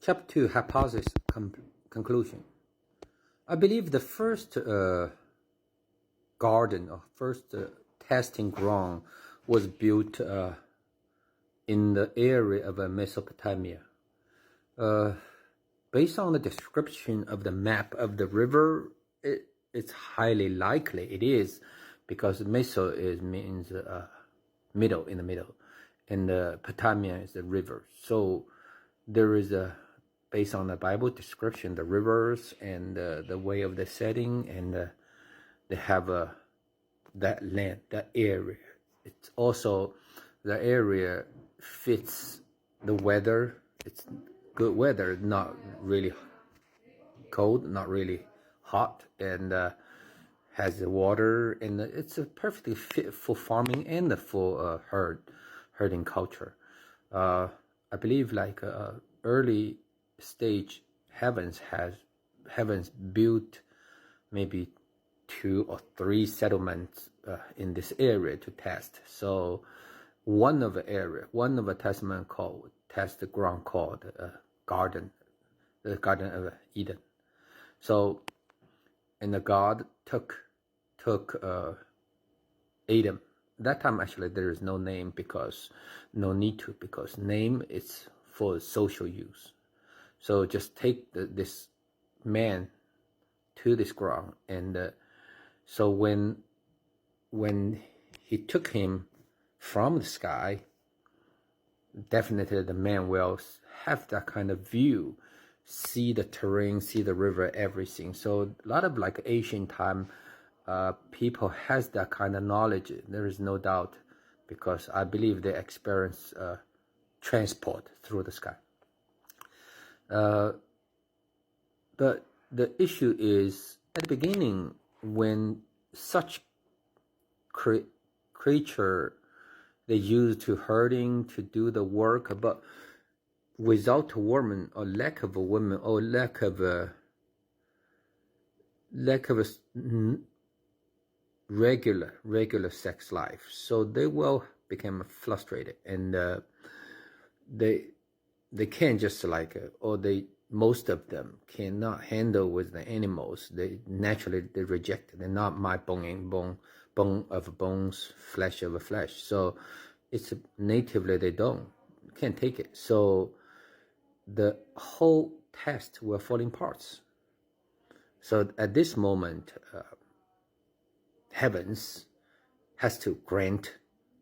Chapter 2, Hypothesis Conclusion. I believe the first garden or first testing ground was built in the area of Mesopotamia. Based on the description of the map of the river, it's highly likely it is, because Meso means middle, in the middle, and Potamia is the river. So there is based on the Bible description, the rivers and the way of the setting, and they have that land, that area. It's also, the area fits the weather. It's good weather, not really cold, not really hot, and has the water, and it's a perfectly fit for farming and for herding culture. I believe like early stage heavens built maybe 2 or 3 settlements in this area to test. So one of the test ground called garden, the Garden of Eden. So, and the God took Adam. That time actually there is no name, because no need to, because name is for social use. So just take this man to this ground, and so when he took him from the sky, definitely the man will have that kind of view, see the terrain, see the river, everything. So a lot of like ancient time people has that kind of knowledge. There is no doubt, because I believe they experience transport through the sky. But the issue is, at the beginning, when such creature they used to herding, to do the work, but without a woman, or lack of a woman, or lack of a regular sex life, so they will become frustrated, and they can't just like, or most of them cannot handle with the animals. They naturally reject it. They're not my bone of bones, flesh of flesh. So it's natively they can't take it. So the whole test will fall in parts. So at this moment, heavens has to grant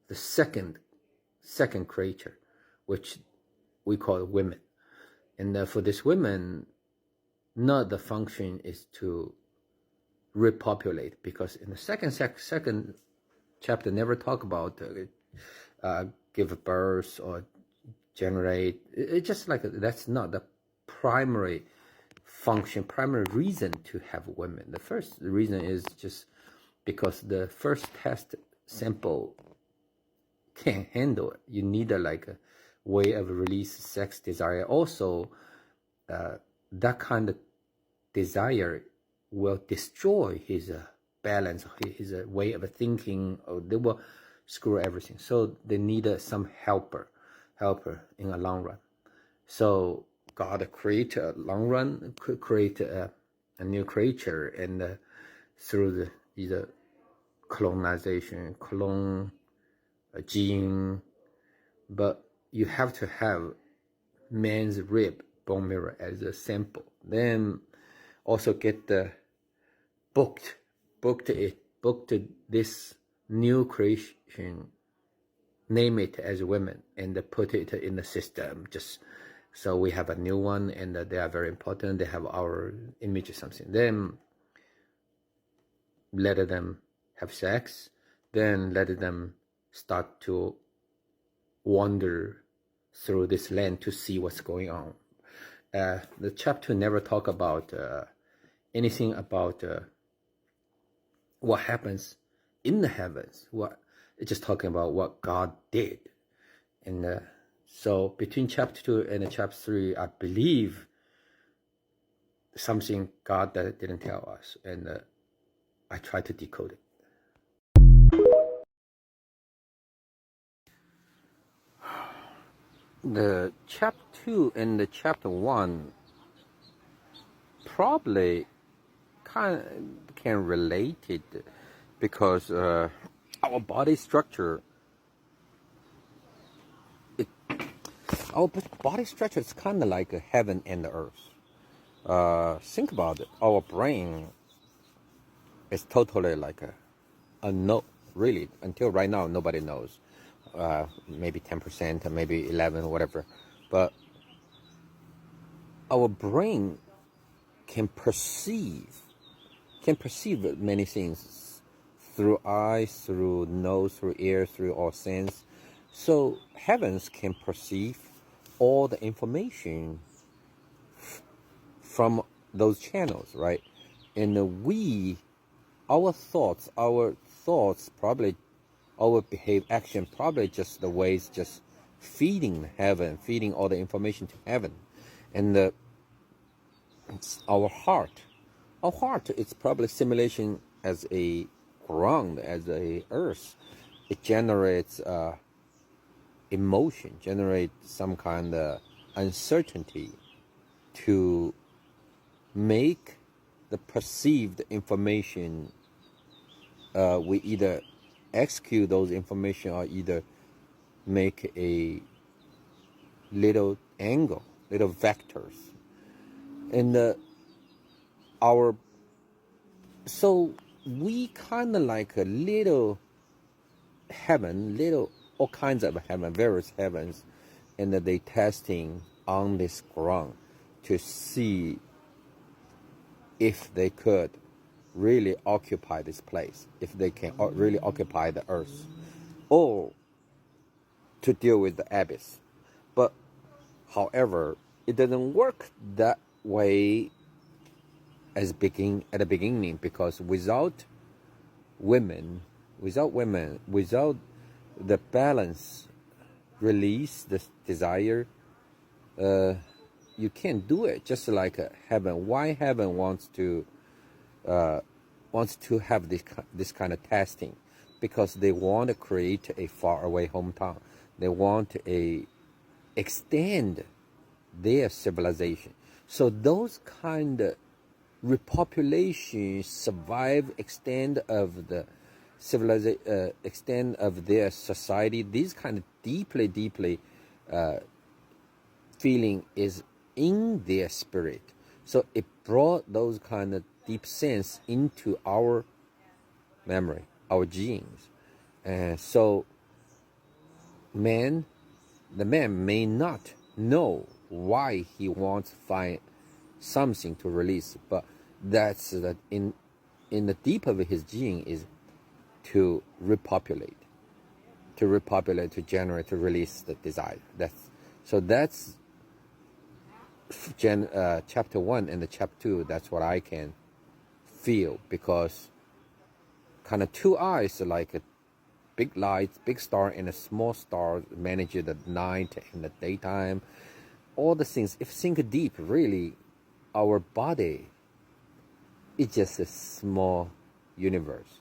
the second creature, which we call women. And for this women, not the function is to repopulate, because in the second chapter never talk about give birth or generate. It's just like that's not the primary function, primary reason to have women. The first reason is just because the first test sample can't handle it. You need a way of release sex desire. Also, that kind of desire will destroy his balance, his way of thinking, or they will screw everything. So they need some helper in a long run. So God create a long run, create a new creature, and through either colonization, gene, but you have to have man's rib bone marrow as a sample. Then also get booked this new creation, name it as women, and put it in the system. Just so we have a new one, and they are very important. They have our image or something. Then let them have sex. Then let them start to wander through this land to see what's going on. The chapter never talk about anything about what happens in the heavens. It's just talking about what God did. And so between chapter 2 and chapter 3, I believe something God that didn't tell us, and I try to decode it. The chapter 2 and the chapter 1 probably can relate it because our body structure, our body structure is kind of like heaven and the earth. Think about it. Our brain is totally like a no, really, until right now, nobody knows. Maybe 10%, maybe 11, whatever. But our brain can perceive many things through eyes, through nose, through ear, through all sense. So heavens can perceive all the information from those channels, right? And our thoughts probably, our action probably just the ways just feeding heaven, feeding all the information to heaven. And our heart it's probably simulation as a ground, as a earth. It generates emotion, generates some kind of uncertainty to make the perceived information, we either execute those information or either make a little angle, little vectors. And so we kind of like a little heaven, all kinds of heaven, various heavens, and they testing on this ground to see if they could really occupy this place, if they can really occupy the earth, or to deal with the abyss. But however, it doesn't work that way at the beginning, because without women, without the balance, release the desire, you can't do it. Just like heaven. Why heaven wants to have this kind of testing? Because they want to create a faraway hometown. They want to extend their civilization. So those kind of repopulation, survive, extend of the civilization, extend of their society, these kind of deeply feeling is in their spirit. So it brought those kind of deep sense into our memory, our genes. And so the man may not know why he wants to find something to release, but that's that in the deep of his gene is to repopulate, to generate, to release the desire. That's chapter 1 and the chapter 2. That's what I can feel, because kind of two eyes, like a big light, big star, and a small star manage the night and the daytime. All the things, if think deep, really, our body is just a small universe.